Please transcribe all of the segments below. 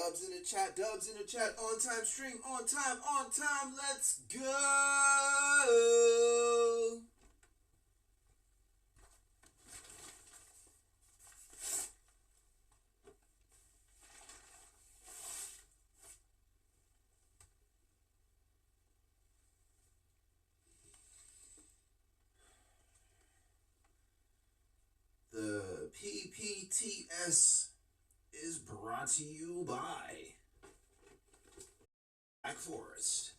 Dubs in the chat, on time stream, on time, let's go! The PPTS is brought to you by Black Forest.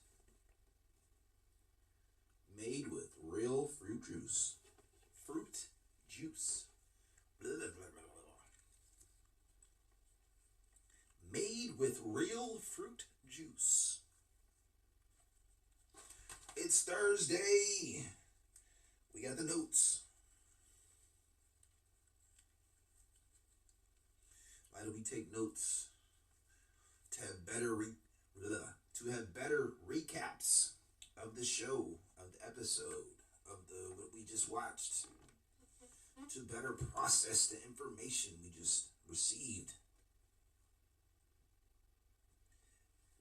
Made with real fruit juice. Fruit juice. Blah, blah, blah, blah, blah. Made with real fruit juice. It's Thursday. We got the notes. Why do we take notes? To have better recaps of the show, of the episode, of what we just watched, to better process the information we just received.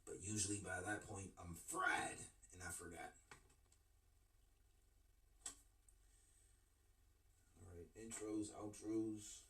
But usually by that point, I'm fried and I forgot. All right, intros, outros.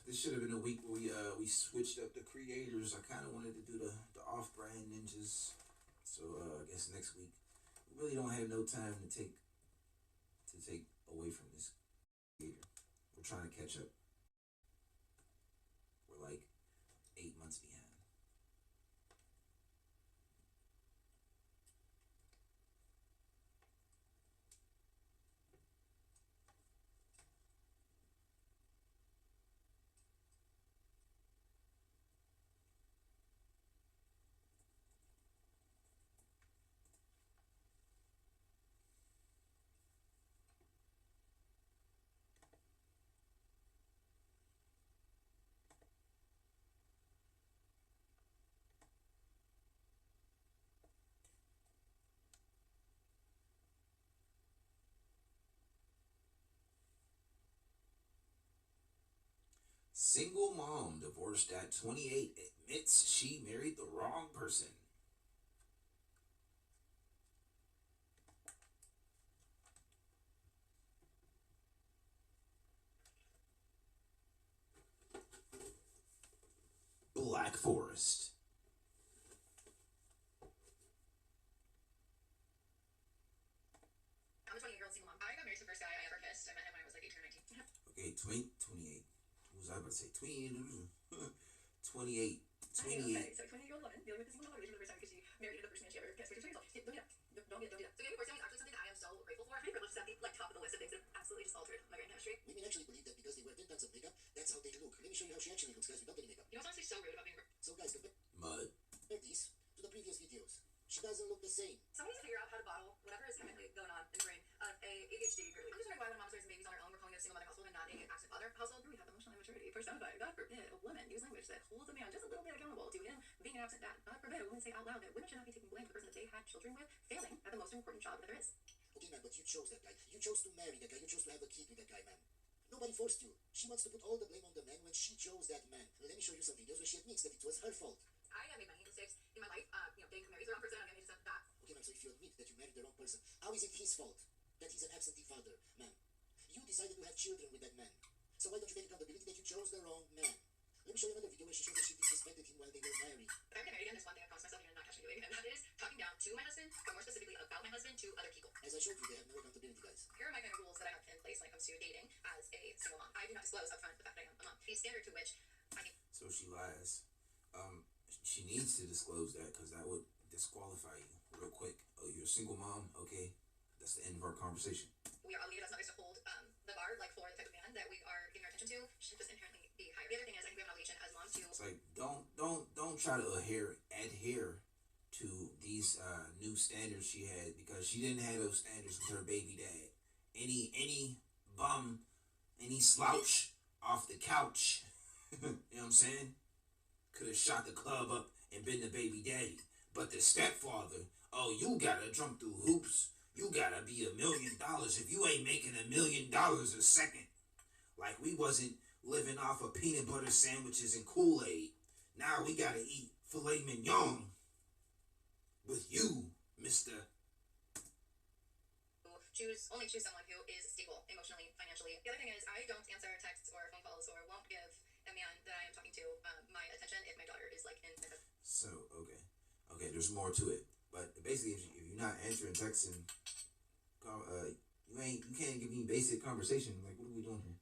This should have been a week where we switched up the creators. I kind of wanted to do the off-brand ninjas, so I guess next week we really don't have no time to take away from this creator. We're trying to catch up. We're like 8 months behind. Single mom divorced at 28 admits she married the wrong person. Black Forest. I'm a 28-year-old single mom. I got married to the first guy I ever kissed. I met him when I was like 18 or 19. Okay, 28. What was I about to say? 28. Okay, so 20-year-old woman dealing with this single motivation for the first time because she married the person that she ever kissed. Don't get it. Don't get it. So getting divorced is actually something that I am so grateful for. I'm pretty privileged to have the top of the list of things that have absolutely just altered my brain chemistry. Women actually believe that because they wear 10 tons of makeup, that's how they look. Let me show you how she actually looks, guys, without any makeup. You know what's honestly so rude about being So guys, compare Mud. these to the previous videos. She doesn't look the same. Someone needs to figure out how to bottle whatever is chemically going on in the brain of a ADHD girly. I'm just wondering why when mom raising babies on her own, we're calling it a single mother household and not a active father household. We have emotional immaturity personified. God forbid a woman use language that holds a man just a little bit accountable to him being an absent dad. God forbid a woman say out loud that women should not be taking blame for the person that they had children with failing at the most important job that there is. Okay, man, but you chose that guy. You chose to marry that guy. You chose to have a kid with that guy, man. Nobody forced you. She wants to put all the blame on the man when she chose that man. Let me show you some videos where she admits that it was her fault. I have made many mistakes in my life. Getting married to the wrong person, I'm going to just that. Okay, man, so if you admit that you married the wrong person, how is it his fault that he's an absentee father, man? You decided to have children with that man. So why don't you take accountability that you chose the wrong man? Let me show you another video where she shows that she disrespected him while they were married. If I were to get married again, there's one thing I promise myself you're not catch me doing, and that is talking down to my husband, but more specifically about my husband to other people. As I showed you, they have no accountability, guys. Here are my kind of rules that I have in place when it comes to dating as a single mom. I do not disclose upfront the fact that I am a mom. A standard to which I think. So she lies. She needs to disclose that because that would disqualify you real quick. Oh, you're a single mom? Okay. That's the end of our conversation. We are obligated as mothers to hold the bar, like for the type of man that we are giving our attention to, should just inherently be higher. The other thing is, I think we have an obligation as moms to. It's like don't try to adhere to these new standards she had because she didn't have those standards with her baby dad. Any bum, any slouch off the couch, you know what I'm saying? Could have shot the club up and been the baby daddy. But the stepfather, oh, you gotta jump through hoops. You gotta be $1 million if you ain't making $1 million a second. Like we wasn't living off of peanut butter sandwiches and Kool-Aid. Now we gotta eat filet mignon with you, Mr. Only choose someone who is stable emotionally, financially. The other thing is, I don't answer texts or phone calls or won't give a man that I am talking to my attention if my daughter is like in my. So okay, there's more to it. But basically, if you're not answering texts and you can't give me basic conversation. Like, what are we doing here?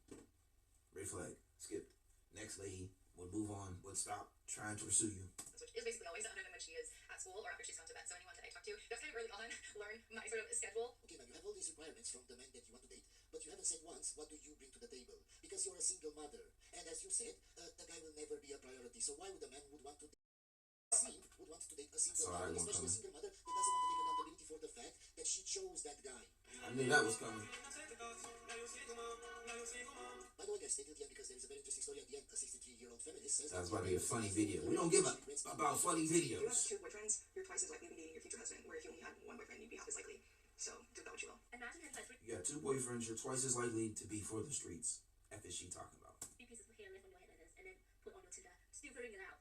Red flag. Skip. Next lady would move on. Would stop trying to pursue you. Which is basically always other than when she is at school or after she's gone to bed. So anyone that I talk to, that's kind of early on, learn my sort of schedule. Okay, man, you have all these requirements from the man that you want to date, but you haven't said once, what do you bring to the table? Because you're a single mother. And as you said, the guy will never be a priority. So why would a man would want to date a single mother, especially a single mother that doesn't want to take accountability for the fact that she chose that guy? I knew that was coming. By the way, guys, stay till the end because there is a very interesting story at the end. A 63-year-old feminist says That's about to be a funny video. We don't give a about funny You have videos. two boyfriends, you're twice as likely to be dating your future husband, where if you only had one boyfriend, you'd be half as likely. So do that what you will. Imagine if that's You got two boyfriends. You're twice as likely to be for the streets. F is she talking about? Three pieces of hair left on your head like this, and then put on your Tinder. Still figuring it out.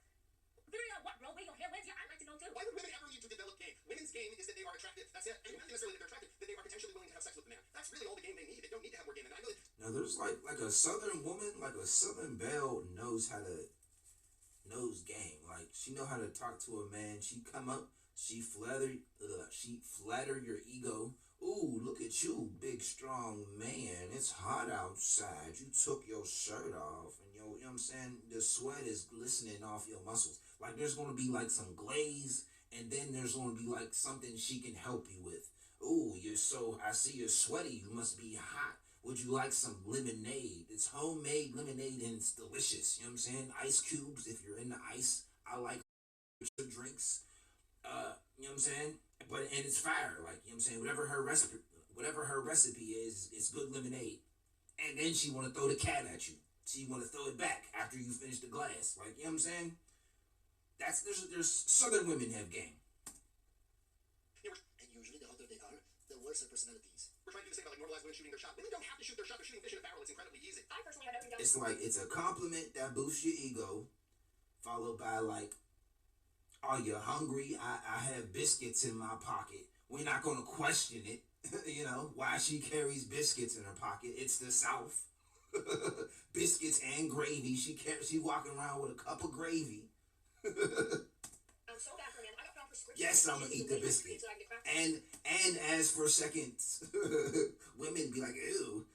Figuring out what, bro? Where your hair went? Yeah, I'd like to know too. Why would women ever need to develop game? Women's game is that they are attractive. That's it. And not necessarily that they're attractive, that they are potentially willing to have sex with the man. That's really all the game they need. They don't need to have more game. And I know that. Now there's like a southern woman, like a southern belle knows game. Like she know how to talk to a man. She come up, she flatter your ego. Ooh, look at you, big strong man. It's hot outside. You took your shirt off and you know what I'm saying? The sweat is glistening off your muscles. Like there's gonna be like some glaze and then there's gonna be like something she can help you with. Ooh, I see you're sweaty. You must be hot. Would you like some lemonade? It's homemade lemonade and it's delicious. You know what I'm saying? Ice cubes if you're into ice. I like drinks. You know what I'm saying? And it's fire. Like, you know what I'm saying? Whatever her recipe is, it's good lemonade. And then she wanna throw the cat at you. She wanna throw it back after you finish the glass. Like, you know what I'm saying? There's southern women have game. and usually the hotter they are, the worse their personalities. We're trying to do this thing about like normalize women shooting their shot. Women don't have to shoot their shot. They're shooting fish in a barrel. It's incredibly easy. I personally have never done. It's like it's a compliment that boosts your ego, followed by like, are you hungry? I have biscuits in my pocket. We're not gonna question it. You know why she carries biscuits in her pocket? It's the South. Biscuits and gravy. She walking around with a cup of gravy. I'm so bad for men. I got found prescription. Yes, I'm gonna eat the biscuit. And as for seconds, women be like, ew,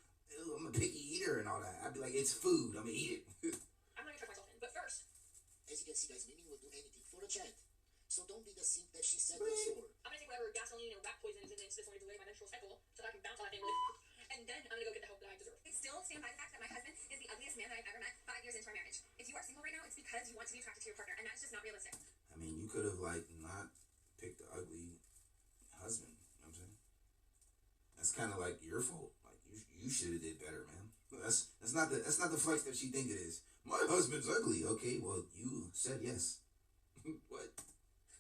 I'm a picky eater and all that. I'd be like, it's food. I'm gonna eat it. I'm gonna turn myself in, but first, As you can see, guys, women will do anything for a chat. So don't be the simp that she said before. I'm gonna take whatever gasoline or rat poison is in this one to delay my menstrual cycle so that I can bounce on that thing and then I'm gonna go get the help that I deserve. I still stand by the fact that my husband is the ugliest man that I've ever met 5 years into our marriage. If you are single right now, it's because you want to be attracted to your partner, and that's just not realistic. I mean, you could have like not picked the ugly husband. You know what I'm saying? That's kind of like your fault. Like you should have did better, man. That's not the flex that she think it is. My husband's ugly. Okay, well you said yes. What?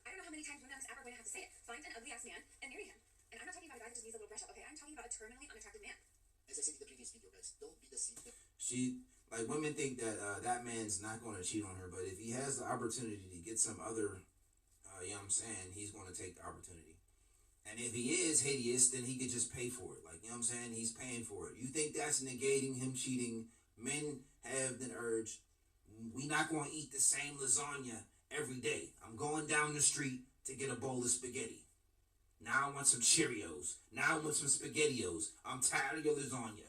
I don't know how many times women on this app are going to have to say it. Find an ugly ass man and marry him. And I'm not talking about a guy that just needs a little brush up, okay? I'm talking about a terminally unattractive man. As I said in the previous video, guys, don't be the simp that Women think that that man's not going to cheat on her, but if he has the opportunity to get some other, you know what I'm saying, he's going to take the opportunity. And if he is hideous, then he could just pay for it. Like, you know what I'm saying? He's paying for it. You think that's negating him cheating? Men have the urge. We not gonna eat the same lasagna every day. I'm going down the street to get a bowl of spaghetti. Now I want some Cheerios. Now I want some SpaghettiOs. I'm tired of your lasagna.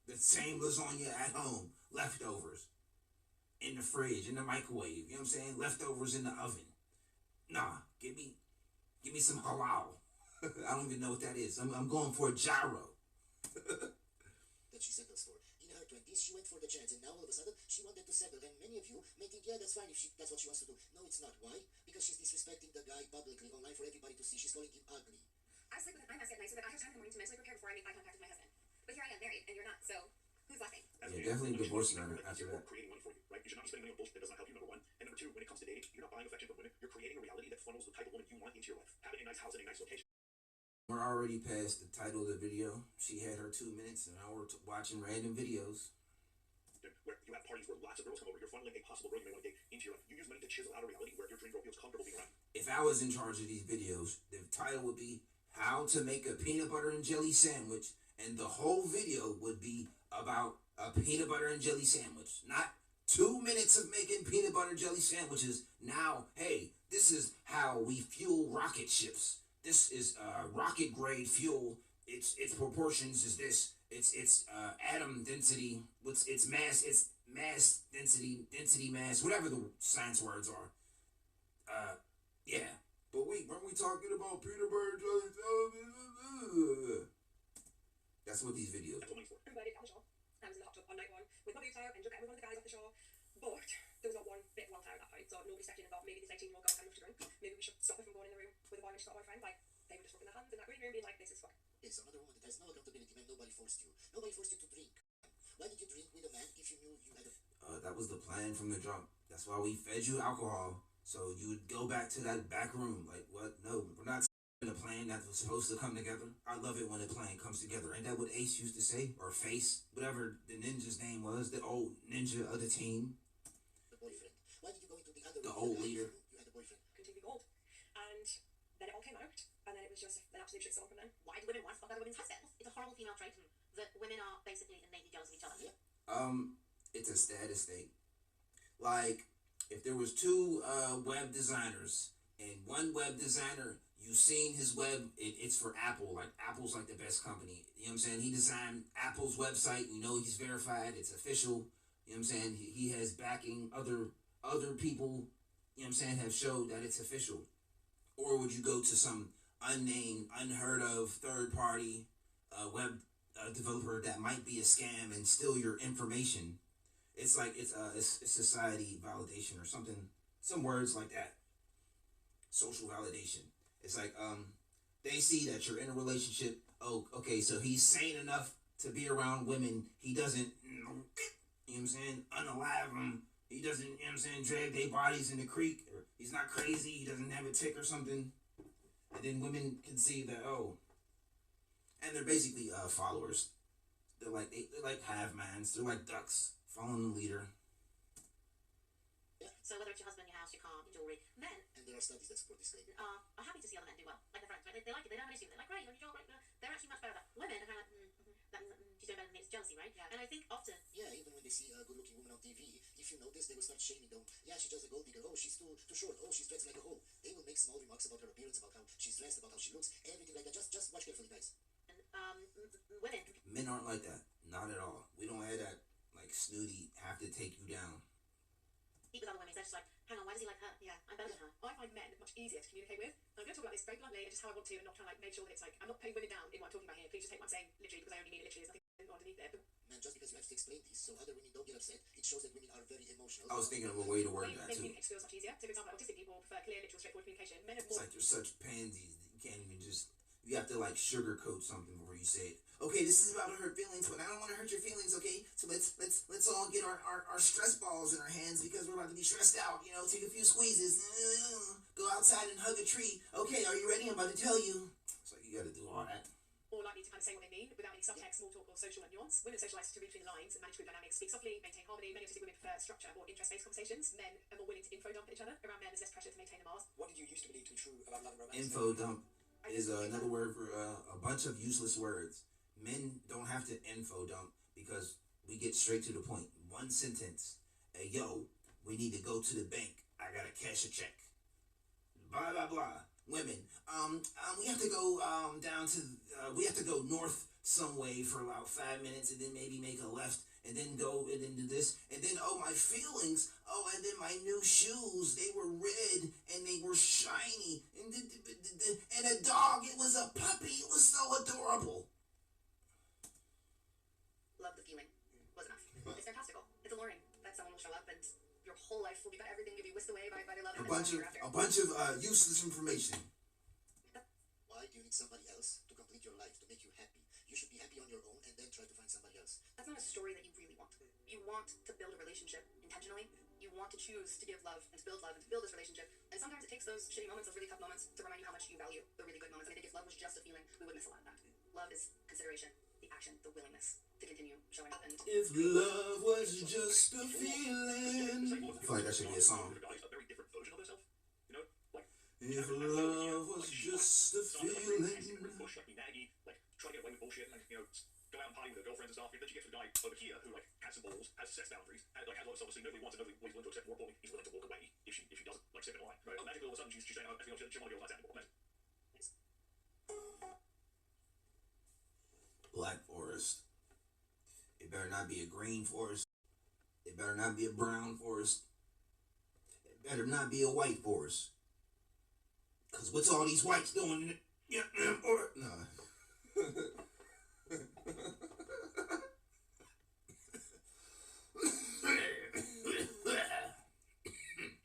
The same lasagna at home. Leftovers. In the fridge, in the microwave. You know what I'm saying? Leftovers in the oven. Nah, give me some halal. I don't even know what that is. I'm going for a gyro. That she settles for. In her 20s, she went for the chance, and now all of a sudden, she wanted to settle. And many of you may think, yeah, that's fine if that's what she wants to do. No, it's not. Why? Because she's disrespecting the guy publicly online for everybody to see. She's calling him ugly. I sleep with an eye mask at night so that I have time in the morning to mentally prepare before I make eye contact with my husband. But here I am married, and you're not, so who's laughing? Yeah, definitely divorcing her after that. Creating money for you, right? You should not be spending money on bullshit that does not help you, number one. And number two, when it comes to dating, you're not buying affection from women. You're creating a reality that funnels the type of woman you want into your life. Having a nice house in a nice location. We're already past the title of the video. She had her 2 minutes, and now we're watching random videos. Where you have parties where lots of girls come over, you're funneling a possible girl you may want to date into your life. You use money to chisel out a reality where your dream girl feels comfortable being around. If I was in charge of these videos, the title would be How to Make a Peanut Butter and Jelly Sandwich, and the whole video would be about a peanut butter and jelly sandwich. Not 2 minutes of making peanut butter jelly sandwiches. Now, hey, this is how we fuel rocket ships. This is rocket grade fuel. Its proportions is this. It's atom density. Its mass density mass, whatever the science words are. Yeah. But wait, weren't we talking about peanut butter and jelly? That's what these videos are. Everybody down the shore. I was in the hot tub on night one with my boobs out and looking at one of the guys off the shore. But there was not one bit of welfare at that point, so nobody stepped in and thought maybe this 18-year-old girl had enough to drink. Maybe we should stop her from going in the room with a boy when she's got a boyfriend. Like, they were just rubbing their hands in that green room being like, this is fuck. It's another woman that has no accountability, man. Nobody forced you. Nobody forced you to drink. Why did you drink with a man if you knew you had a... That was the plan from the jump. That's why we fed you alcohol, so you would go back to that back room. Like, what? No, we're not in a plan that was supposed to come together. I love it when a plan comes together. Ain't that what Ace used to say? Or Face? Whatever the ninja's name was, the old ninja of the team. The boyfriend. Why did you go into the other The room old with a guy leader. if you had a boyfriend? Completely gold. And then it all came out, and then it was just an absolute shitstorm from then. Why do women want to fuck other women's husbands? It's a horrible female trait that women are basically innately jealous of each other. Yeah. It's a status thing. Like, if there was 2 web designers, and one web designer, you seen his web, it's for Apple. Like, Apple's like the best company. You know what I'm saying? He designed Apple's website. You know he's verified. It's official. You know what I'm saying? He has backing. Other people, you know what I'm saying, have showed that it's official. Or would you go to some unnamed, unheard of, third-party web developer that might be a scam and steal your information? It's like it's society validation or something, some words like that. Social validation. It's like they see that you're in a relationship. Oh, okay, so he's sane enough to be around women. He doesn't, you know what I'm saying, unalive them. He doesn't, you know what I'm saying, drag their bodies in the creek. Or he's not crazy. He doesn't have a tick or something. And then women can see that, oh, and they're basically followers. They're like hive minds. They're like ducks following the leader. So whether it's your husband, your house, your car, your jewelry, men And there are studies that support this claim. are happy to see other men do well. Like their friends, right? They like it. They don't have an issue with it. Like, great, you're on your job, right? They're actually much better at that. Women are kind of like, that means that she's doing better than me. It's jealousy, right? Yeah. And I think often, Yeah, even when they see a good-looking woman on TV, if you notice, they will start shaming them. Yeah, she's just a gold digger. Oh, she's too short. Oh, she's dressed like a hoe. They will make small remarks about her appearance, about how she's dressed, about how she looks, everything like that. Just watch carefully, guys. women, Men aren't like that. Not at all. We don't have that, like, snooty, have to take you down. eat with other women. They're just like, hang on, why does he like her? Yeah, I'm better than her. I find men much easier to communicate with. I'm going to talk about this very bluntly and just how I want to, and not trying to like make sure that it's like I'm not putting women down in what I'm talking about here. Please just take what I'm saying literally because I only mean it literally. There's nothing underneath it. But Man, just because you have to explain this so other women don't get upset, it shows that women are very emotional. I was thinking of a way to word that men too. communicate feels much easier. So, for example, autistic people prefer clear, literal, straightforward communication. Men are It's more. like you're such pansies that you can't even just. You have to like sugarcoat something before you say it. Okay, this is about to hurt feelings, but I don't want to hurt your feelings. Okay, so let's all get our stress balls in our hands because we're about to be stressed out. You know, take a few squeezes. Go outside and hug a tree. Okay, are you ready? I'm about to tell you. It's like you got to do all that. More likely to kind of say what they mean without any subtext, small talk, or social nuance. Women socialise to read between the lines and manage group dynamics, speak softly, maintain harmony. Many autistic women prefer structure or interest-based conversations. Men are more willing to info dump at each other. Around men, there's less pressure to maintain a mask. What did you used to believe to be true about love and romance? Info dump is another word for a bunch of useless words. Men don't have to info dump because we get straight to the point. One sentence, Hey, yo, we need to go to the bank. I gotta cash a check. Blah blah blah. Women, we have to go down to we have to go north some way for about 5 minutes, and then maybe make a left, and then go and then do this, and then oh my feelings, oh and then my new shoes, they were red and they were shiny, and a dog, it was a puppy, it was so adorable. Love the feeling was enough. It's fantastical. It's alluring that someone will show up and your whole life will be everything will be whisked away by their love. A bunch of useless information. Why do you need somebody else to complete your life, to make you happy? You should be happy on your own and then try to find somebody else. That's not a story that you really want. You want to build a relationship intentionally. You want to choose to give love and to build this relationship. And sometimes it takes those shitty moments, those really tough moments, to remind you how much you value the really good moments. And I think if love was just a feeling, we would miss a lot of that. Love is consideration, the action, the willingness to continue showing up. And if love was just a feeling, I feel like that should be a song. A very different version of herself, you know, like if love was just a feeling. Bush, like be naggy, like try to get away with bullshit, and you know, go out and party with her girlfriends and stuff. Then she gets to the guy over here who like has some balls, has sets boundaries, and like has a lot of self-esteem. Nobody wants to, nobody's willing to accept. More importantly, he's willing to walk away if she doesn't like step in line. Right? Oh, magically all of a sudden she's saying, oh, everything else, she doesn't want to be all that anymore. Black forest. It better not be a green forest. It better not be a brown forest. It better not be a white forest. Cause what's all these whites doing in it? Yeah, or no.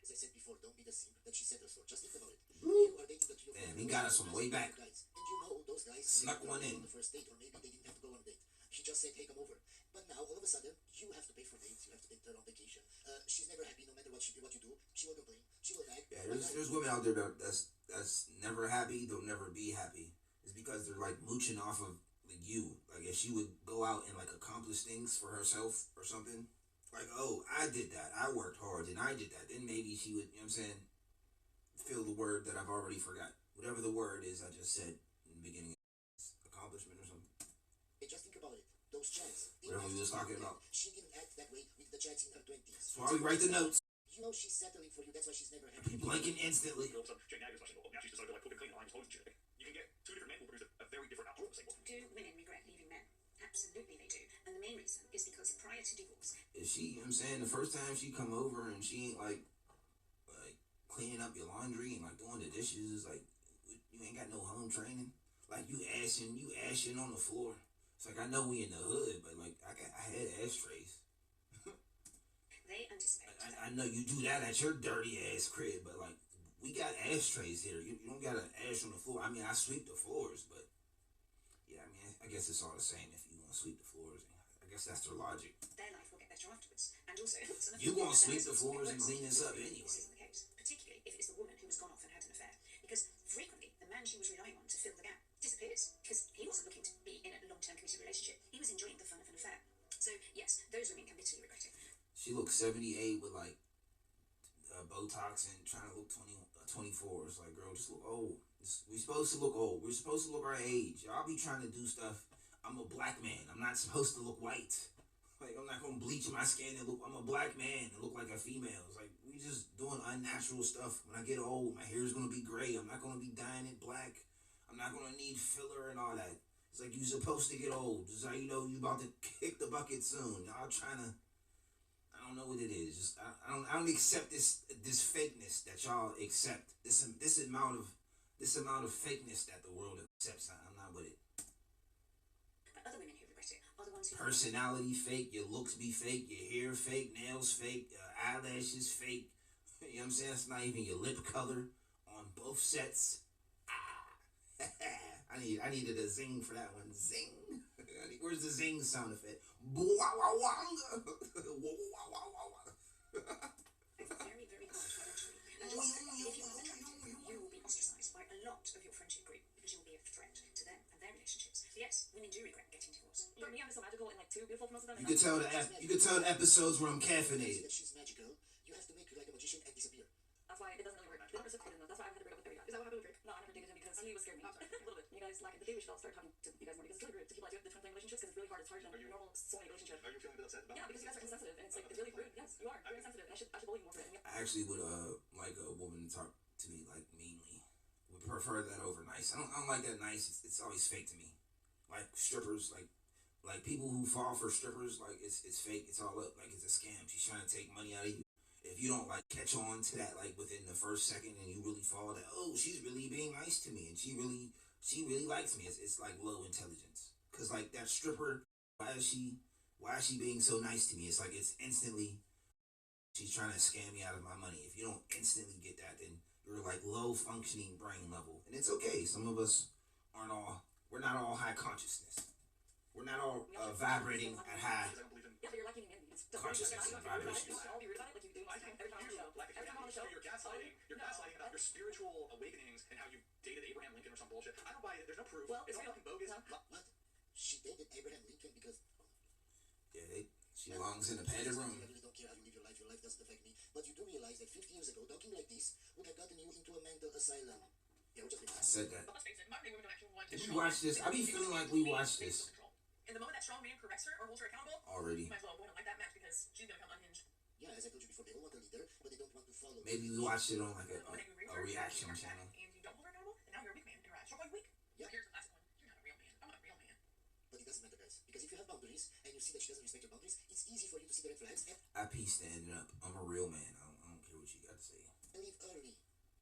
As I said before, don't be the simp that she settles for. Just think about it. You are dating the three of Damn, he got us from way back. guys, and you know those guys Snuck one in. on the first date, or maybe they didn't have to go on a date. She just said, hey, come over. But now all of a sudden you have to pay for dates. You have to take her on vacation. She's never happy no matter what you do. She will complain. She will nag. Yeah, there's women out there that's never happy. They'll never be happy. It's because they're like mooching off of like you. Like if she would go out and like accomplish things for herself or something. Like, oh, I did that. I worked hard and I did that. Then maybe she would, you know what I'm saying, feel the word that I've already forgot. Whatever the word is I just said in the beginning. Accomplishment or something. Hey, just think about it. Those chats. Whatever we was talking about. She didn't act that way with the chats in her 20s. That's why we write the notes. You know she's settling for you. That's why she's never happy. Blinking instantly. All of a sudden, Jane Agnes flashing, now she's decided to like cook and clean and I'm supposed to. You can get two different men who produce a very different output of the same one. Do women regret leaving men? Absolutely they do. And the main reason is because prior to divorce, Is she, you know what I'm saying, the first time she come over and she ain't like cleaning up your laundry and like doing the dishes, like you ain't got no home training. Like you ashing on the floor. It's like I know we in the hood, but like I had ashtrays. they anticipate I know you do that at your dirty ass crib, but like we got ashtrays here. You don't got an ash on the floor. I mean, I sweep the floors, but yeah, I mean, I guess it's all the same if you want to sweep the floors. I guess that's their logic. their life will get better afterwards. And also, some of You the gonna sweep the benefits floors and works clean this up this anyway. isn't the case, particularly if it is the woman who has gone off and had an affair. Because frequently, the man she was relying on to fill the gap disappears because he wasn't looking to be in a long-term committed relationship. He was enjoying the fun of an affair. So yes, those women can bitterly regret it. She looks 78 with like Botox and trying to look 24. It's like, girl, just look old. We supposed to look old. We're supposed to look our age. Y'all be trying to do stuff. I'm a black man. I'm not supposed to look white. Like, I'm not gonna bleach my skin and look. I'm a black man and look like a female. It's like we just doing unnatural stuff. When I get old, my hair is gonna be gray. I'm not gonna be dyeing it black. I'm not gonna need filler and all that. It's like you supposed to get old. Just how you know you about to kick the bucket soon. Y'all trying to. I don't know what it is. Just I don't accept this fakeness that y'all accept. This amount of fakeness that the world accepts. I'm not with it. But other women who regret it are the ones who Personality fake, your looks be fake, your hair fake, nails fake, eyelashes fake. You know what I'm saying? It's not even your lip color on both sets. I needed a zing for that one. Zing. Where's the zing sound effect? Bwah-wah-wanga. It's very, very hard financially. And also, if you're not attractive, you will be ostracized by a lot of your friendship group because you will be a threat to them and their relationships. So yes, women do regret getting divorced. For me, I'm so magical and like too beautiful for most of them. You could tell the episodes where I'm caffeinated. If she's magical, you have to make her like a magician and disappear. That's why it doesn't really work. They never reciprocated enough. That's why I had to break up with every guy. Is that what happened with Drake? No, I never dated him because he was scared me. A little bit. You guys like the day we should all start talking to you guys more because it's really weird to keep like different relationships because it's really hard it's hard to Are you- normal soulmate relationship. Are you feeling a bit upset about Yeah, because you guys are insensitive, and it's like it's really rude. Yes, you are very insensitive, and I should bully you more for it. I actually would like a woman to talk to me like meanly. Would prefer that over nice. I don't like that nice. It's always fake to me. Like strippers, like people who fall for strippers, like it's fake. It's all up. Like it's a scam. She's trying to take money out of you. If you don't like catch on to that like within the first second, and you really fall that, oh, she's really being nice to me, and she really likes me. It's like low intelligence. Cause like that stripper, why is she being so nice to me? It's like it's instantly she's trying to scam me out of my money. If you don't instantly get that, then you're like low functioning brain level, and it's okay. Some of us we're not all high consciousness. We're not all vibrating at high because I don't believe in. Yeah, but you're lacking in it's consciousness and vibration. You should all be rude about it, like you do I think every time on the show. like Every time on the show. you're gaslighting. You're gaslighting about your spiritual awakenings and how you dated Abraham Lincoln or some bullshit. I don't buy it. There's no proof. Well, It's all fucking bogus. no. What? She dated Abraham Lincoln because... Yeah, she belongs in a padded room. I really don't care how you live your life. Your life doesn't affect me. But you do realize that 50 years ago, talking like this would have gotten you into a mental asylum. Yeah, we're just I said that. But let's face it, modern day women don't actually want Did to we watch this? I be feeling like we watched this And the moment that strong man corrects her or holds her accountable, already. you might as well avoid them like that match because she's gonna come unhinged. Yeah, as I told you before, they all want a leader, but they don't want to follow. Maybe we watched it on like The moment that you a reaction her channel. and you don't hold her accountable, and now you're a weak man in her eyes. You're going weak. Yeah. So here's the classic one. You're not a real man. I'm not a real man. But it doesn't matter, guys. Because if you have boundaries and you see that she doesn't respect your boundaries, it's easy for you to see the red flags I pee standing up. I'm a real man. I don't care what you got to say. and leave early.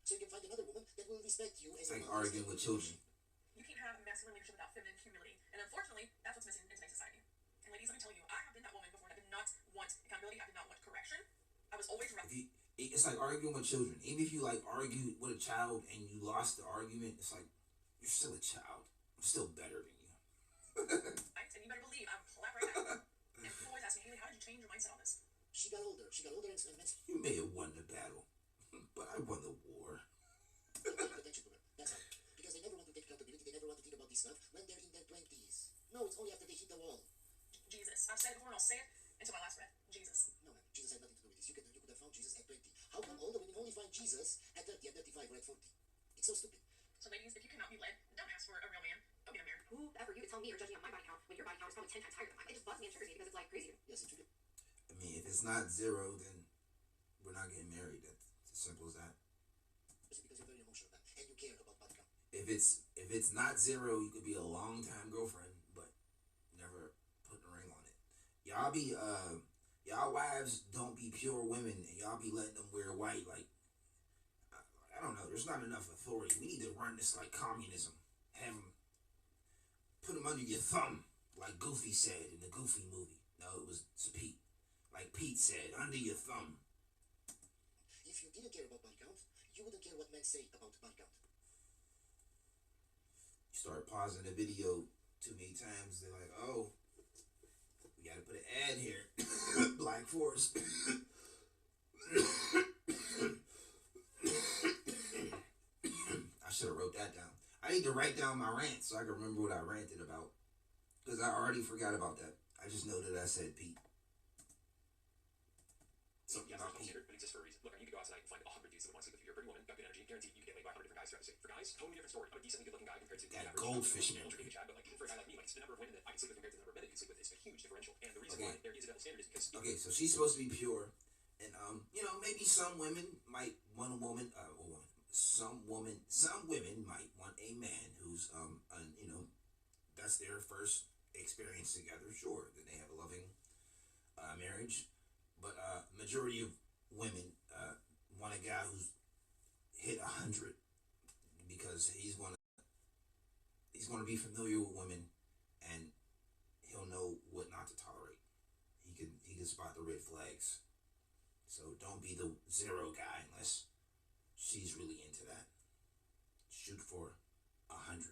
So you can find another woman that will respect you as It's a like man. arguing with children. You can't have masculine leadership without feminine humility. And unfortunately, that's what's missing in today's society. And ladies, let me tell you, I have been that woman before that did not want accountability. I did not want correction. I was always right. It's like arguing with children. Even if you like argue with a child and you lost the argument, it's like you're still a child. I'm still better than you. Right? And you better believe I'm clap right now. And people always ask me, Haley, how did you change your mindset on this? She got older. And You may have won the battle, but I won the war. pay attention to her. That's all. Because they never want to take accountability. They never want to think about this stuff when they're in their 20s. No, it's only after they hit the wall. Jesus. I've said it before and I'll say it until my last breath. Jesus. No, man. Jesus had nothing to do with this. You could have found Jesus at 20. How come all the women only find Jesus at 30, at 35, or at 40? It's so stupid. So ladies, if you cannot be led, don't ask for a real man. Go get a man. Whoever you to tell me you're judging on my body count when your body count is probably 10 times higher than mine. It just bugs me and triggers me because it's like crazy. Yes, it's true. I mean, if it's not 0, then we're not getting married. That's as simple as that. Especially because you're very emotional, man. And you care about body count. If it's not 0, you could be a long time girlfriend, but never putting a ring on it. Y'all wives don't be pure women, and y'all be letting them wear white. Like, I don't know. There's not enough authority. We need to run this like communism. Have them put them under your thumb, like Goofy said in the Goofy movie. No, it was Pete. Like Pete said, under your thumb. If you didn't care about body count, you wouldn't care what men say about body count. You start pausing the video too many times, they're like, oh, we gotta put an ad here. Black Forest. I should have wrote that down. I need to write down my rant so I can remember what I ranted about. Because I already forgot about that. I just know that I said Pete. Something Yeah, about there's no Pete. standard, but it exists for a reason. Look, you could go out tonight and find 100 dudes that would want to sleep with you. You're a pretty woman, got good energy, guaranteed you can get laid by 100 different guys throughout the city. For guys, totally different story. I'm a decently good-looking guy compared to That the average goldfish man. memory. Chad, but like for a guy like me, like it's the number of women that I can sleep with compared to the number of men that you can sleep with. It's a huge differential, and the reason why there is a double standard is because Okay, so she's supposed to be pure, and maybe some women might want a woman. Some women might want a man who's that's their first experience together. Sure, then they have a loving marriage, but majority of women want a guy who's hit 100 because he's gonna be familiar with women, and he'll know what not to tolerate. He can spot the red flags. So don't be the 0 guy unless she's really into that. Shoot for 100.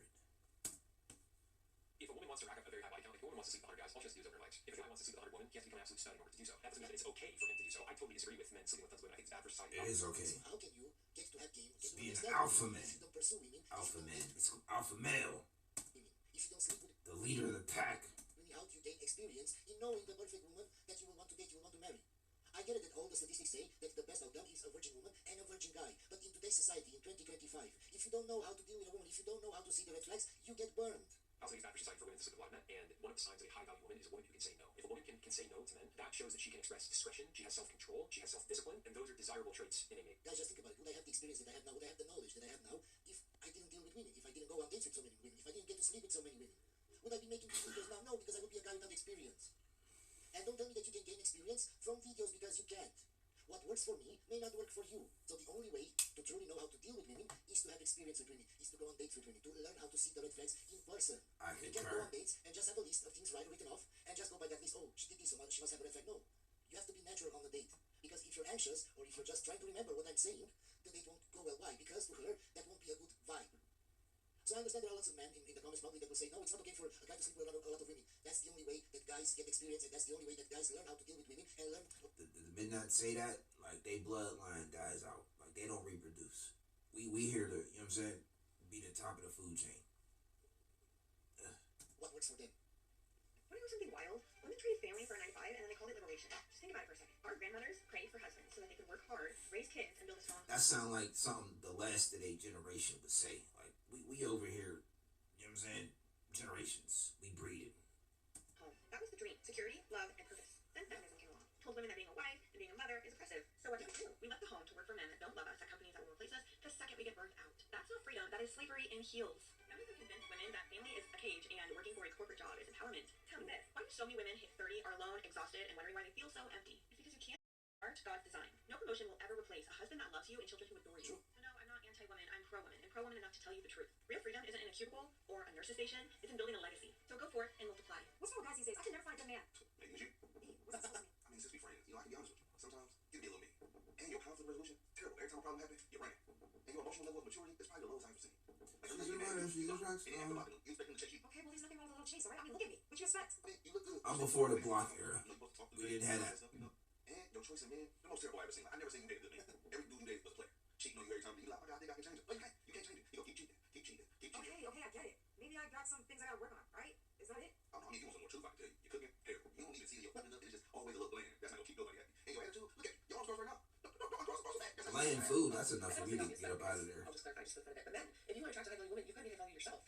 if a woman wants to rack up a very high body count, if a woman wants to sleep with 100 guys, all she has to do is open her legs. If a guy wants to sleep with 100 women, he has to become an absolute stud in order to do so. That doesn't mean that it's okay for him to do so. I totally disagree with men sleeping with tons of women. I think it's bad for society. It is okay. So how can you get to have game? It's Get to being have an sex alpha if man. you don't pursue women? Alpha man. It's alpha male. If you don't sleep with The leader of the pack. women, how do you gain experience in knowing the perfect woman that you will want to date, you will want to marry? I get it that all the statistics say that the best outcome is a virgin woman and a virgin guy. But in today's society, in 2025, if you don't know how to deal with a woman, if you don't know how to see the red flags, you get burned. I also think it's bad for society for women to sleep with a lot of men, and one of the signs of a high value woman is a say no. If a woman can say no to men, that shows that she can express discretion, she has self-control, she has self-discipline, and those are desirable traits in a mate. Guys, just think about it. Would I have the experience that I have now? Would I have the knowledge that I have now if I didn't deal with women? If I didn't go on dates with so many women? If I didn't get to sleep with so many women? Would I be making these videos now? No, because I would be a guy without experience. And don't tell me that you can gain experience from videos because you can't. What works for me may not work for you. So the only way to truly know how to deal with women is to have experience with women, is to go on dates with women, to learn how to see the red flags in person. I You can't go concur. on dates and just have a list of things written off and just go by that list. Oh, she did this, so she must have a red flag. No. You have to be natural on the date. Because if you're anxious or if you're just trying to remember what I'm saying, the date won't go well. Why? Because to her, that won't be a good vibe. So I understand there are lots of men in the comments probably that will say, no, it's not okay for a guy to sleep with a lot of women. That's the only way that guys get experience, and that's the only way that guys learn how to deal with women and learn. The men that say that, like, they bloodline dies out. Like, they don't reproduce. We here to, you know what I'm saying, be the top of the food chain. What works for them? Want to know something wild? Women trade family for a 9 to 5 and then they called it liberation. Just think about it for a second. Our grandmothers prayed for husbands so that they could work hard, raise kids, and build a strong. That sound like something the last of their generation would say. Like, we over here, you know what I'm saying, generations, we breed it. Home. That was the dream. Security, love, and purpose. Then feminism came along. Told women that being a wife and being a mother is oppressive. So what do? We left the home to work for men that don't love us at companies that will replace us the second we get burned out. That's not freedom. That is slavery in heels. Feminism convinced women that family is a cage and working for a corporate job is empowerment. Tell me this. Why do so many women hit 30, are alone, exhausted, and wondering why they feel so empty? It's because you can't art God's design. No promotion will ever replace a husband that loves you and children who adore you. So no, I'm not anti-woman. I'm pro-woman, and pro-woman enough to tell you the truth. Real freedom isn't in a cubicle or a nurse's station. It's in building a legacy. So go forth and multiply. What's wrong with guys these days? I can never find a good man. Maybe it's you. Me? What's that supposed to mean? I mean, since we friends, I can be honest with you. Sometimes you can be a little mean. And your conflict resolution, terrible. Every time a problem happens, you're running. And your emotional level of maturity is probably the lowest I've ever seen. Like, She's a runner, she's a rock star. You expect him to chase you. Okay, well, there's nothing wrong with a little chase, alright? I mean, look at me. What you expect? I mean, you look good. I'm before the block era. You know, you're supposed to talk to We good didn't have and that. stuff, you know. And your choice in men, the most terrible I've ever seen. Like, I never seen you date a good man. Every dude you date was a player. Cheating on you every time. You like, oh my God, I think I can change it. No, you can't. You can't change it. You go keep cheating. Keep cheating. Keep cheating. Okay, I get it. Maybe I got some things I gotta work on, right? Is that it? I mean, you want some more truth, I can tell you. You're cooking, terrible. You don't even see your button up. It's just always a little bland. That's not gonna keep nobody happy. And your attitude, look at your arms crossed right now. No, arms crossed back. Bland food, that's enough for me to get up out of there. I'll just clarify just for a bit. But then, if you want to attract a high-value woman, you gotta be high-value yourself.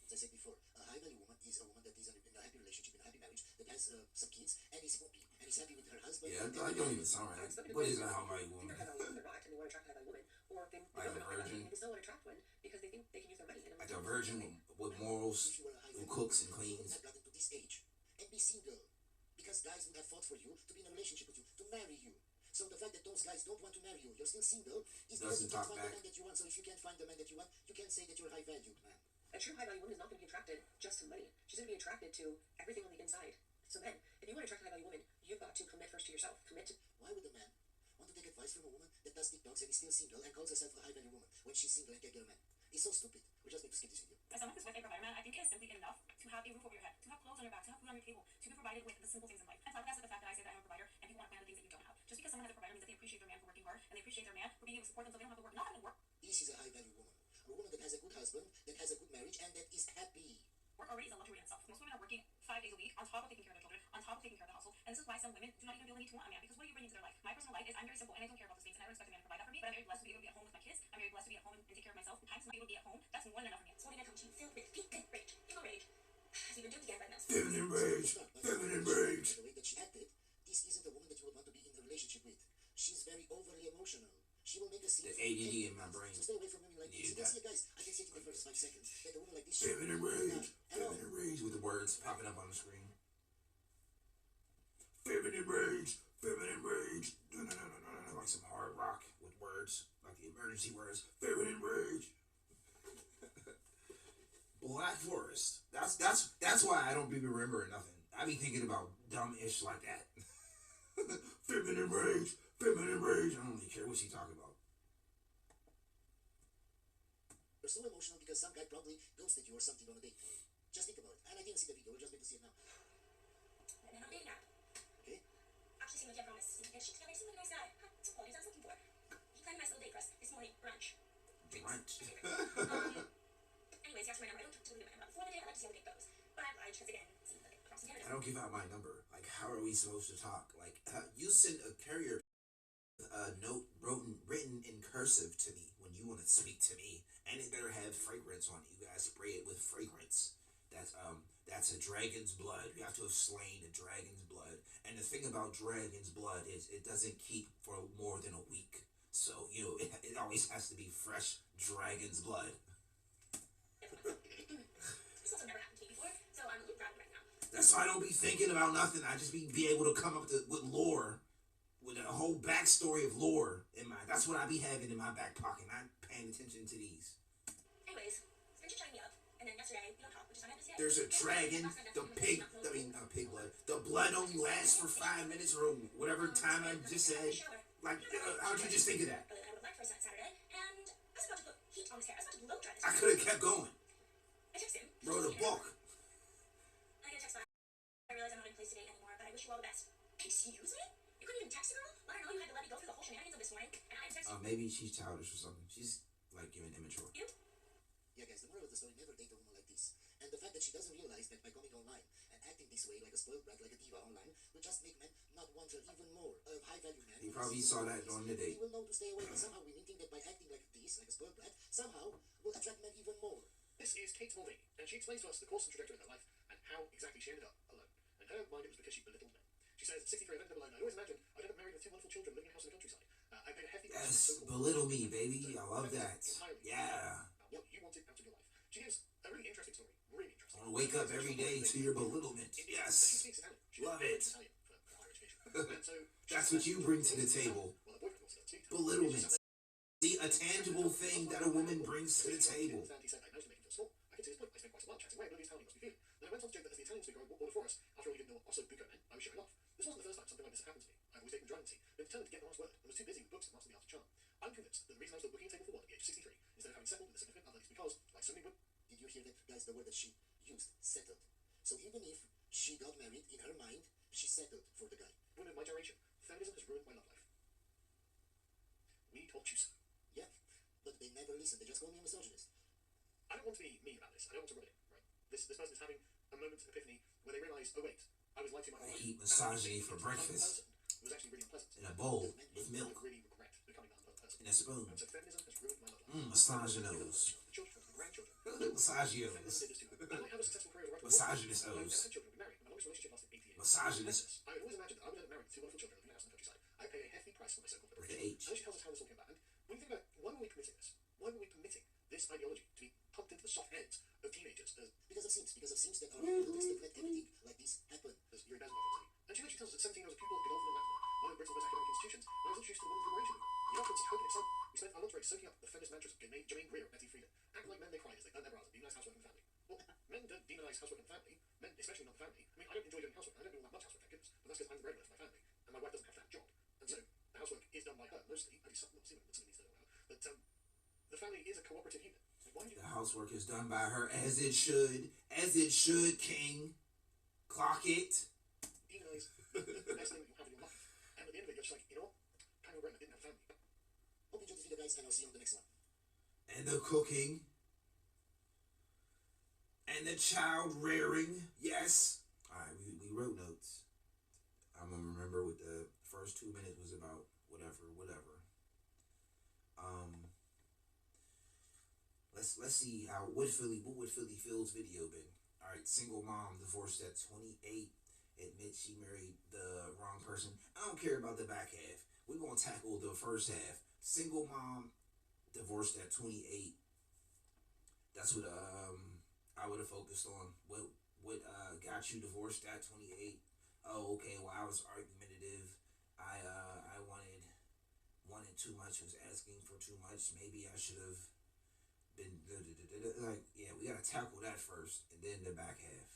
As I said before, a high-value woman is a woman that is in a happy relationship, in a happy marriage, that has some kids, and is happy. And is happy with her husband. Yeah, I don't even sound right. What is a high-value woman? They're high-value woman, they're not, and they want to attract a high-value woman. Or they Like a don't want virgin? and they still want to attract one because they think they can use their money. Like a virgin with morals, If you were a who high-value cooks and woman, you cleans. would have gotten to this age and be single. Because guys would have fought for you to be in a relationship with you, to marry you. So the fact that those guys don't want to marry you, you're still single, is because you Doesn't can't talk find back. the man that you want. So if you can't find the man that you want, you can't say that you're a high-valued man. A true high-value woman is not going to be attracted just to money. She's going to be attracted to everything on the inside. So then, if you want to attract a high-value woman, you've got to commit first to yourself. Commit to. Why would a man want to take advice from a woman that does TikToks and is still single and calls herself a high-value woman when she's single and can't get a man? It's so stupid. We just need to skip this video. As someone who's with a provider man, I think it is simply enough to have a roof over your head, to have clothes on your back, to have food on your table, to be provided with the simple things in life. And flabbergasted with the fact that I say that I'm a provider and people want to plan the things that you don't have. Just because someone has a provider means that they appreciate their man for working hard and they appreciate their man for being able to support them so they don't have to work. Not having to work This is a high-value woman. A woman that has a good husband, that has a good marriage, and that is happy. already is a luxury in itself. Most women are working 5 days a week on top of taking care of their children, on top of taking care of the household. And this is why some women do not even feel the need to want a man, because what are you bringing to their life? My personal life is I'm very simple and I don't care about those things and I don't expect a man to provide that for me, but I'm very blessed to be able to be at home with my kids. I'm very blessed to be at home and take care of myself. Times to be able to be at home, that's more than enough for me. So when I come to you filled with heat and rage, ego rage, as we've been doing again right now. Feminine rage. Feminine rage. The way that she acted, this isn't a woman that you would want to be in a relationship with. She's very overly emotional. She will make a scene. The ADD in my brain. So stay away from women like this. You Needed can that. see it, guys. I can see it in the first 5 seconds. That a woman like this. Feminine rage. Hello. Feminine rage with the words popping up on the screen. Feminine rage. Feminine rage. No, no, no, no, no, no. Like some hard rock with words. Like the emergency words. Feminine rage. Black Forest. That's why I don't be remembering nothing. I be thinking about dumb ish like that. Feminine rage. Feminine rage. I don't really care what she talking about. You're so emotional because some guy probably ghosted you or something on a date. Just think about it. And I didn't see the video. We're just going to see it now. And then I'm dating now. Okay? Actually, seemed like I promised. And she seemed like a nice guy. Some qualities I was looking for. He planned a nice little date for us this morning, brunch. Brunch. Anyways, he asked for my number. I don't typically give my number before the date. I like to see how the date goes. But I obliged because again, it seems like a crossing I don't give out my number. Like, how are we supposed to talk? Like, you send a carrier a note written in cursive to me when you want to speak to me, and it better have fragrance on it. You guys spray it with fragrance. that's a dragon's blood. You have to have slain a dragon's blood. And the thing about dragon's blood is it doesn't keep for more than a week. So, it always has to be fresh dragon's blood. This also never happened to me before, so I'm a little proud right now. That's why I don't be thinking about nothing. I just be able to come up with lore, with a whole backstory of lore in mind. That's what I be having in my back pocket, not paying attention to these. Anyways, since you're shutting me up, and then yesterday we don't talk, which is unhappy to say. There's a dragon, not pig blood. The blood only lasts for 5 minutes or whatever time I just said. Like, how'd you just think of that? I would have liked for Saturday, and I was about to put heat on his hair. I was about to blow dry this. I could have kept going. I texted him. Wrote a book. I get a text back. I realize I'm not in place today anymore, but I wish you all the best. Excuse me? You couldn't even text a girl? I don't know, you had to let me go through the whole shenanigans of this morning, and I texted you. Maybe she's childish or something. She's like giving immature. You? Yeah, guys, the moral of the story, never date a woman like this. And the fact that she doesn't realize that by coming online and acting this way, like a spoiled brat, like a diva online, will just make men not want her even more. A high-value man. He probably saw that on the date. He will know to stay away, but somehow women think that by acting like this, like a spoiled brat, somehow will attract men even more. This is Kate Mulvaney, and she explains to us the course and trajectory of her life and how exactly she ended up alone. In her mind, it was because she belittled men. She says, 63, I've ended up alone. I always imagined I'd end up married with 2 wonderful children living in a house in the countryside. I paid a hefty price for so-called... Belittle me, baby. I love that. Yeah. What you wanted out of your life. She gives a really interesting story. Really interesting. I want to wake up every day to your belittlement. Yes. She speaks Italian. Love it. Italian for higher education. And so that's what you bring to the table. Well, her boyfriend also does. Belittlement. A tangible thing that a woman brings to the table. He said, I managed to make him feel small. I could see his point. I spent quite a while chatting away, oblivious how he must be feeling. Then I went on to joke that as the Italians were growing all before us, after all he didn't know what also buco meant, I was showing off. This wasn't the first time something like this had happened to me. I've always taken the driving seat, been determined to get the last word, and was too busy with books and mastering the art of charm. I'm convinced that the reason I was still booking a table for one at the age of 63, instead of having settled with a significant other, is because, like so many women... Did you hear that, guys, the word that she used? Settled. So even if she got married, in her mind, she settled for the guy. Women of my generation, feminism has ruined my love life. We told you so. Yeah, but they never listen. They just call me a misogynist. I don't want to be mean about this. I don't want to ruin it, right? This person is having a moment of epiphany where they realise, oh wait, I was lying to my whole life. I eat misogyny for breakfast. It was actually really unpleasant. In a bowl with milk. I really regret becoming that unpleasant person. In a spoon. And so feminism has ruined my love life. Misogynos. The children, the grandchildren. Misogynos. Feminism did this to her. I might have a successful career as a writer. Misogynist I've O's. had children, we married. My longest relationship lasted 8 years. Misogynist. I had always imagined that I would end up married to 2 wonderful children living in a house in the countryside. I paid a hefty price for my so-called With the liberation. H. And then she tells us how this all came about. And when you think about why were we permitting this? Why were we permitting this ideology to be pumped into the soft heads of teenagers as Because of Sims that are adults that let everything like this happen. Yuri Bezmenov would say. And she tells us at 17 I was a pupil of Godolphin and Latimer, one of Britain's best academic institutions, when I was introduced to the women's liberation movement. The arguments of hope and excitement. We spent our lunch break soaking up the feminist mantras of Jermaine Greer and Betty Friedan. Acting like men they cry as they earn their brows and demonise housework and family. Well, men don't demonise housework and family. Men, especially not the family. I mean, I don't enjoy doing housework. I don't do all that much housework, thank goodness. But that's because I'm the breadwinner for my family. And my wife doesn't have that job. And so, the housework is done by her, mostly. At least some women needs to know how. But, the family is a cooperative unit. The housework is done by her as it should. As it should, King. Clock it. Demonize the best thing that you have in your life. And at the end of it, you're just like, you know what? Kind of regret I didn't have a family. Hope you enjoyed this video, guys, and I'll see you on the next one. And the cooking. And the child rearing. Yes. Alright, we wrote notes. I'm gonna remember what the first 2 minutes was about. Whatever. Let's see what would Philly Phil's video been. Alright, single mom divorced at 28. Admits she married the wrong person. I don't care about the back half. We're gonna tackle the first half. Single mom divorced at 28. That's what I would have focused on. What got you divorced at 28? Oh, okay. Well, I was argumentative. I wanted too much. Was asking for too much. Maybe I should have been like, yeah. We gotta tackle that first, and then the back half.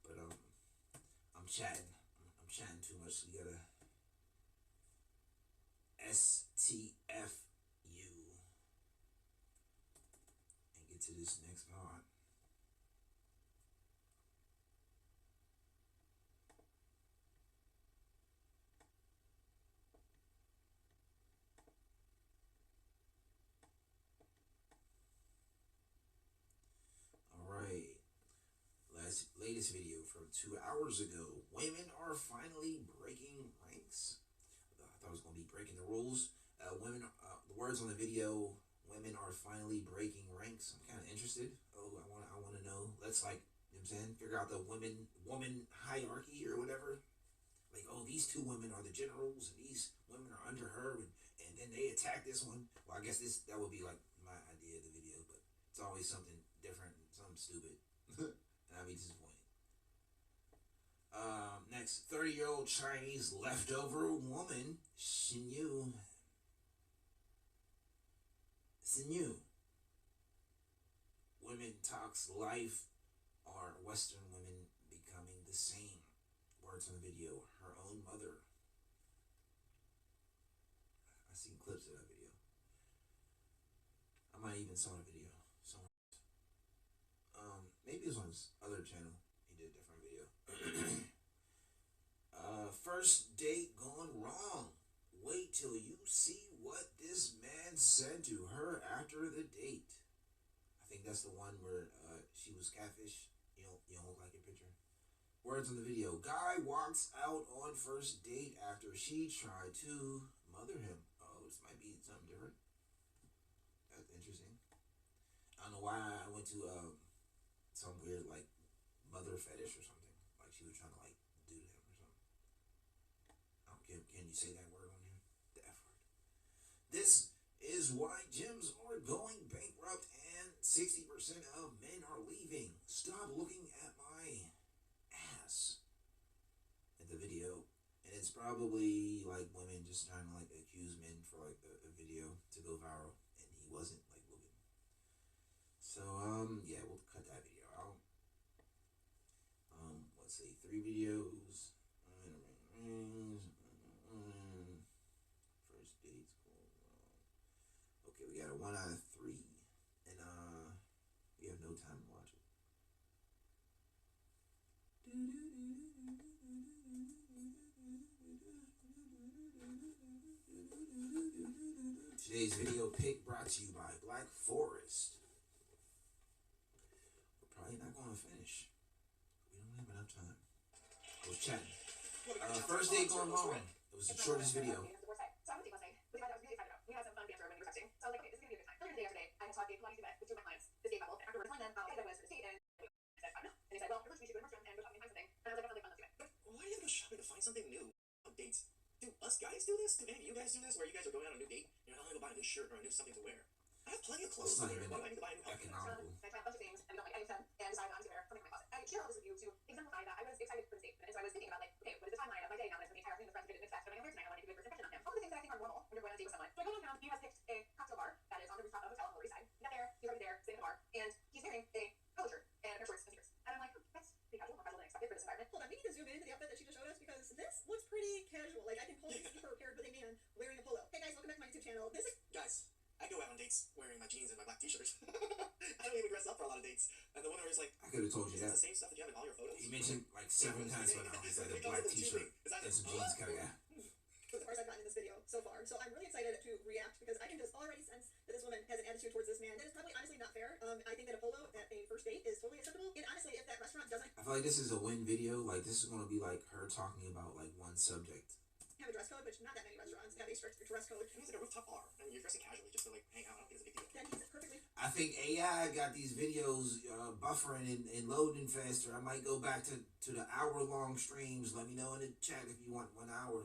But I'm chatting. I'm chatting too much. So we gotta STFU and get to this next part. Latest video from 2 hours ago. Women are finally breaking ranks. I thought I was going to be breaking the rules. The words on the video, women are finally breaking ranks. I'm kind of interested. Oh, I want to know. Let's, like, I'm saying? Figure out the woman hierarchy or whatever. Like, oh, these two women are the generals, and these women are under her, and then they attack this one. Well, I guess that would be like my idea of the video, but it's always something different, something stupid, and I'd be disappointed. Next, 30-year-old Chinese leftover woman, Xinyu. Women talks life are Western women becoming the same. Words on the video. Her own mother. I seen clips of that video. I might even saw the video somewhere. Maybe it was on his other channel. He did a different video. First date gone wrong. Wait till you see what this man said to her after the date. I think that's the one where she was catfish. You don't look like your picture. Words on the video. Guy walks out on first date after she tried to mother him. Oh, this might be something different. That's interesting. I don't know why I went to some weird like mother fetish or something. Like she was trying to like do to him or something. Can you say that word on here? The F word. This is why gyms are going bankrupt and 60% of men are leaving. Stop looking at my ass. In the video. And it's probably like women just trying to like accuse men for like a video to go viral. And he wasn't like looking. So yeah, we'll cut that video out. Let's see, 3 videos. First date's going wrong. Okay, we got a 1 out of 3, and we have no time to watch it. Today's video pick brought to you by Black Forest. We're probably not going to finish. We don't have enough time. I was chatting. First date going wrong. It was the shortest video. So I'm with you last night. With the guy that I was really excited about. We had some fun banter when we were texting. So I was like, okay, this is gonna be a good time. Earlier today, yesterday, I had taught a Pilates event with 2 of my clients. This gay couple. And afterwards, one of them I said I was for the date, and I said, I don't know. And they said, well, first we should go to Nordstrom and go shopping and find something. And I was like, that sounds like fun, let's do it. But why do you have to go shopping to find something new on dates? Do us guys do this? Do any of you guys do this? Where you guys are going on a new date? You're not gonna go buy a new shirt or a new something to wear. I have plenty of clothes to wear. Why do I need to buy a new outfit? Economical. I tried a bunch of things, and we don't like any of them, and decided I'm just gonna wear something from my closet. I share all this with you to exemplify that I was excited for the date. And so I was thinking about like, okay, what is the timeline of my day now that the entire thing of friends didn't expect? But I'm here tonight, I want to give a good first impression on him. All the things that I think are normal when you're going on a date with someone. So I go downtown, he has picked a cocktail bar that is on the rooftop of a hotel on the Lower East Side. We get there, he's already there, sitting in the bar, and he's wearing a polo shirt and a pair of shorts and sneakers. And I'm like, that's pretty casual, more casual than I expected for this environment. Hold on, we need to zoom into the outfit that she just showed us because this looks pretty casual. Like I can totally see her paired with a man wearing a polo. Hey guys, welcome back to my YouTube channel. This is Guys, I go out on dates wearing my jeans and my black t-shirts. I don't even dress up for a lot of dates. And the woman is like, I could have told you is that that. the same stuff that you have in all your photos? He mentioned like 7 times by now. He's like a black t-shirt and some jeans kind of guy. as far as I've gotten in this video so far. So I'm really excited to react because I can just already sense that this woman has an attitude towards this man that is probably honestly not fair. I think that a polo at a first date is totally acceptable. And honestly, if that restaurant doesn't I feel like this is a win video. Like this is gonna be like her talking about like one subject. have a dress code, which not that many restaurants have a strict dress code, He's at a rooftop bar. I mean, you're dressing casually just to like hang out. I don't think it's a big deal. then he's perfectly I think AI got these videos buffering and loading faster. I might go back to the hour-long streams. Let me know in the chat if you want 1 hour.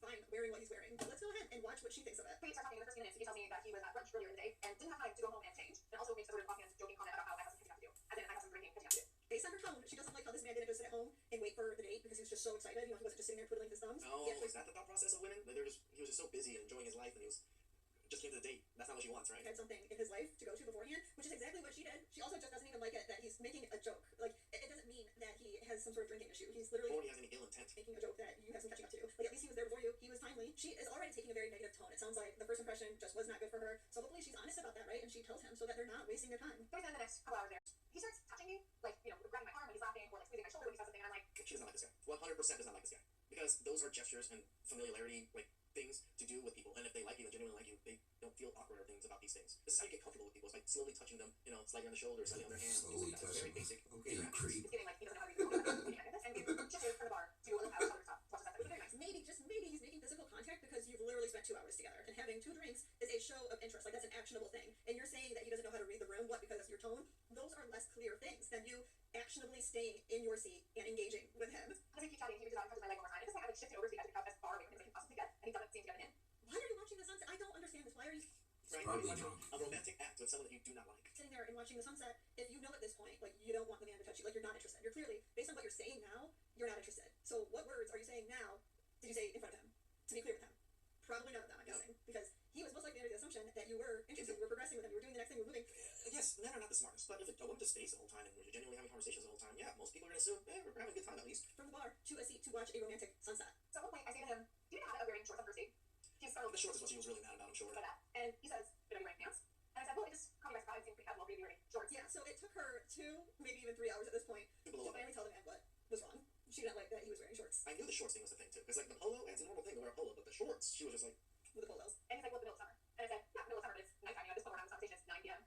fine wearing what he's wearing. But let's go ahead and watch what she thinks of it. We start talking in the first few minutes. He tells me that he was at brunch earlier in the day and didn't have time to go home and change. And also makes a sort of offhand joking comment about how I have some catching up to do. As in, I have some drinking catching up to do. Based on her tone, she doesn't like how this man didn't just sit at home and wait for the date because he was just so excited. You know, he wasn't just sitting there twiddling his thumbs. Oh, He actually is that the thought process of women? He was just so busy and enjoying his life, and he just came to the date. That's not what she wants, right? had something in his life to go to beforehand, which is exactly what she did. She also just doesn't even like it that he's making a joke. Like, it doesn't mean that he has some sort of drinking issue. He's literally Or he has any ill intent. making a joke that you have some catching up to. Like, at least he was there before you. He was timely. She is already taking a very negative tone. It sounds like the first impression just was not good for her. So hopefully she's honest about that, right? And she tells him so that they're not wasting their time. So we spend the next couple hours there. He starts touching me, like, you know, grabbing my arm when he's laughing or like squeezing my shoulder when he says something. And I'm like, She does not like this guy. 100% does not like this guy. Because those are gestures and familiarity, like, things to do with people. And if they like you and genuinely like you, they don't feel awkward or things about these things. This is how you get comfortable with people. It's like slowly touching them, you know, slightly on the shoulder, slightly on their hand. Slowly It's very touching. basic. Okay, you creep. it's getting like he doesn't know how to do it. And we shifted from the bar to a little house on the rooftop. Watch the sunset. It was very nice. Maybe, just maybe, he's making physical contact because you've literally spent 2 hours together. And having 2 drinks is a show of interest. Like, that's an actionable thing. And you're saying that he doesn't know how to read the room. What? Because of your tone? Those are less clear things than you actionably staying right? Probably Maybe drunk. a romantic act with someone that you do not like. Sitting there and watching the sunset, if you know at this point, like, you don't want the man to touch you, like, you're not interested. You're clearly, based on what you're saying now, you're not interested. So what words are you saying now did you say in front of him? To be clear with him. Probably none of them, I'm guessing. Because he was most likely under the assumption that you were interested, you were progressing with him, you were doing the next thing, you were moving. Yes, men are not the smartest, but if a woman just stays the whole time and we're genuinely having conversations the whole time, yeah, most people are going to assume, we're having a good time at least. From the bar to a seat to watch a romantic sunset. So at one point, I say to him, "Do you know how wearing shorts on first date?" He's startled. The shorts is what she was really mad about, I'm sure. By that. And he says, "But are you wearing pants?" And I said, "Well, it just caught me by surprise. It seems pretty casual for you to be wearing shorts." Yeah, so it took her 2, maybe even 3 hours at this point To to blow up. finally tell the man what was wrong. She didn't like that he was wearing shorts I knew the shorts thing was the thing too, because like the polo, it's a normal thing to wear a polo, but the shorts, she was just like, with the polos. And he's like, "Well, it's the middle of summer." And I said, "Yeah, middle of summer, but it's nighttime. You know, at this point we're having this conversation. It's 9 p.m."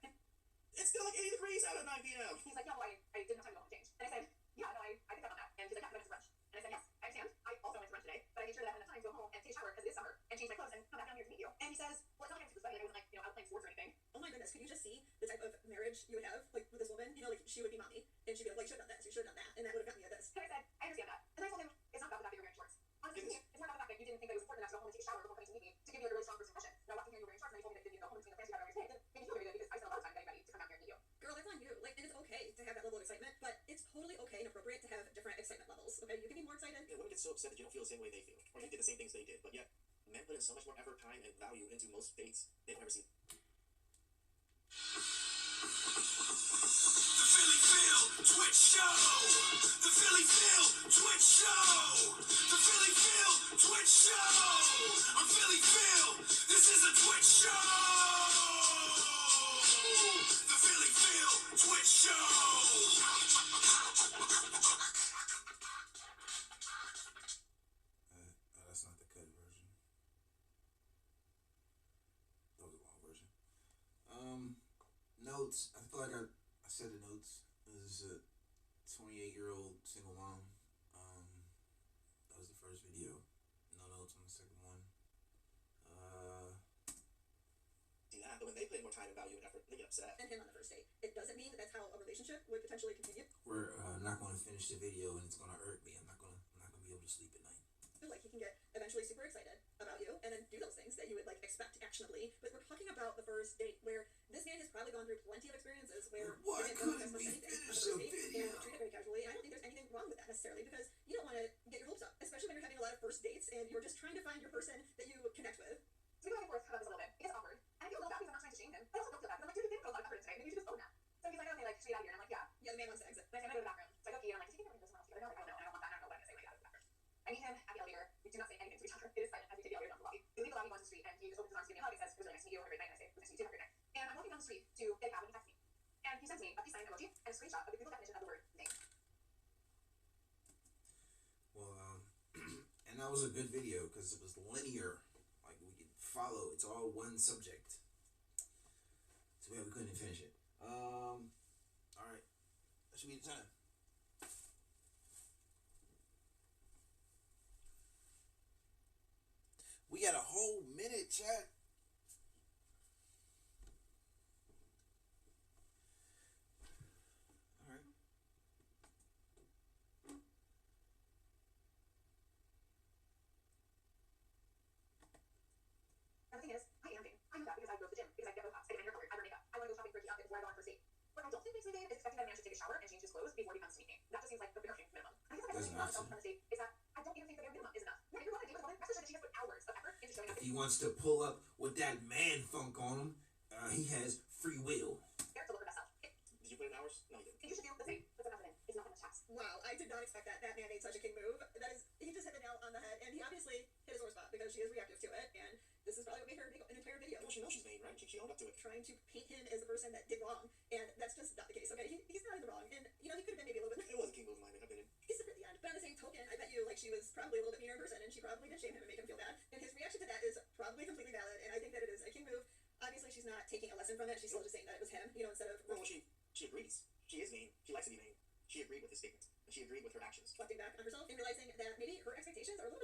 it's still like 80 degrees out at 9 p.m. He's like, "Yeah, well, I didn't have time to go home and change." And I said, "Yeah, no, I picked up on that." And he's like, "Yeah, but it's brunch." And I said, "Yes, I understand. I also went to brunch today, but I made sure that I had enough time to go home and take a shower because it is summer and change my clothes and come back down here to meet you." And he says, "Well, it's not like I'm super sweaty. Like I wasn't like, you know, out playing sports or anything." Oh my goodness, could you just see the type of marriage you would have, like, with this woman? You know, like, she would be mommy, and she'd be like, you should have done this, you should have done that, and that would have gotten me at this. And I said, "I understand that." And I told him, "It's not about the fact that you're wearing shorts. Honestly, it's more about the fact that you didn't think that it was important enough to go home and take a shower before coming to meet me to give you like a really strong first impression. Now, walking here, you were wearing shorts, and you told me that you didn't go home between the plans you had on your day. Then maybe you feel very good because I spent a lot of time getting ready to come down here and meet you. Girl, that's on you. Like, and it's okay to have that level of excitement, but it's totally okay and appropriate to have different excitement levels, okay? You can be more excited. Yeah, women get so upset that you don't feel the same way they feel, or you did the same things they did, but yet men put in so much more effort, time, and value into most dates they've never seen. The Philly Phil Twitch Show. The Philly Phil Twitch Show. The Philly Phil Twitch Show. I'm Philly Phil. This is a Twitch Show. The Philly Phil Twitch Show. That's not the cut version. That was a long version. Notes. I feel like I said the notes. This is a 28-year-old single mom. That was the first video. No notes on the second one. See that, but when they put in more time and value and effort, they get upset. And him on the first date. It doesn't mean that that's how a relationship would potentially continue. We're not going to finish the video, and it's going to irk me. I'm not going to be able to sleep at night. Feel like he can get eventually super excited about you and then do those things that you would like expect actionably. But we're talking about the first date where this man has probably gone through plenty of experiences where Why you didn't couldn't know we anything on finish the the first date video? and treat it very casually. And I don't think there's anything wrong with that necessarily because you don't want to get your hopes up, especially when you're having a lot of first dates and you're just trying to find your person that you connect with. So we go back and forth about this a little bit. It gets awkward. And I feel a little bad because I'm not trying to shame him. But I also don't feel bad because I'm like, "Dude, you didn't put a lot of effort in today. Maybe you should just own that." So he's like, "Okay, like, should we get out of here?" And I'm like, "Yeah." Yeah, the man wants to exit. And I say, "I'm gonna go to the bathroom." So I go pee and I'm like, "Does he think we're gonna go somewhere else together?" No, like, I don't know. And I don't want that. I don't know what I'm gonna say when I get out of the bathroom. I meet him at the elevator. We do not say anything to each other. It is silent as we take the elevator down to the lobby. We leave the lobby, go onto the street, and he just opens his arms to give me a hug and says, "It was really nice to meet you. Have a great night." And I say, "It was nice to meet you. Have a great night." And I'm walking down the street to get a cab when he texts me. And he sends me a peace sign emoji and a screenshot of the Google definition of the word name. Well, and that was a good video because it was linear. Like we could follow. It's all one subject. So yeah, we couldn't finish it. All right, that should be the time. We got a whole minute, chat. All right. And the thing is, I am vain. I know that because I go to the gym, because I get Botox, I get my hair colored, I wear makeup, I want to go shopping for a cute outfit before I go on first date. What I don't think makes me vain is expecting that a man should take a shower and change his clothes before he comes to meet me. That just seems like the bare minimum. I guess what I Doesn't don't have think about myself on this date is that I don't even think the bare minimum is enough. Now, if you're going to date with a woman, rest assured that she has put hours of effort into showing up If he wants to pull up with that man funk on him, he has free will. there to look her best self. Did you put in hours? No, you didn't. You should do the same. Put some effort in. It's not that much tax. Wow, I did not expect that. That man made such a king move. That is, he just hit the nail on the head, and he obviously hit his sore spot because she is reactive to it, and this is probably what made her make an entire video. Well, she knows she's vain, right? She owned up to it. Trying to paint him as the person that did wrong, and that's just not the case, okay? He's not in the wrong, and, you know, he could have been maybe a little bit... It was a king move in my opinion. He's at the end, but on the same token, I bet you, like, she was probably a little bit meaner in person, and she probably did shame him and make him feel bad, and his reaction to that is probably completely valid, and I think that it is a king move. Obviously, she's not taking a lesson from it. She's still just saying that it was him, you know, instead of Well, she agrees. She is vain. She likes to be vain. She agreed with his statement. And she agreed with her actions. reflecting back on herself and realizing that maybe her expectations are a little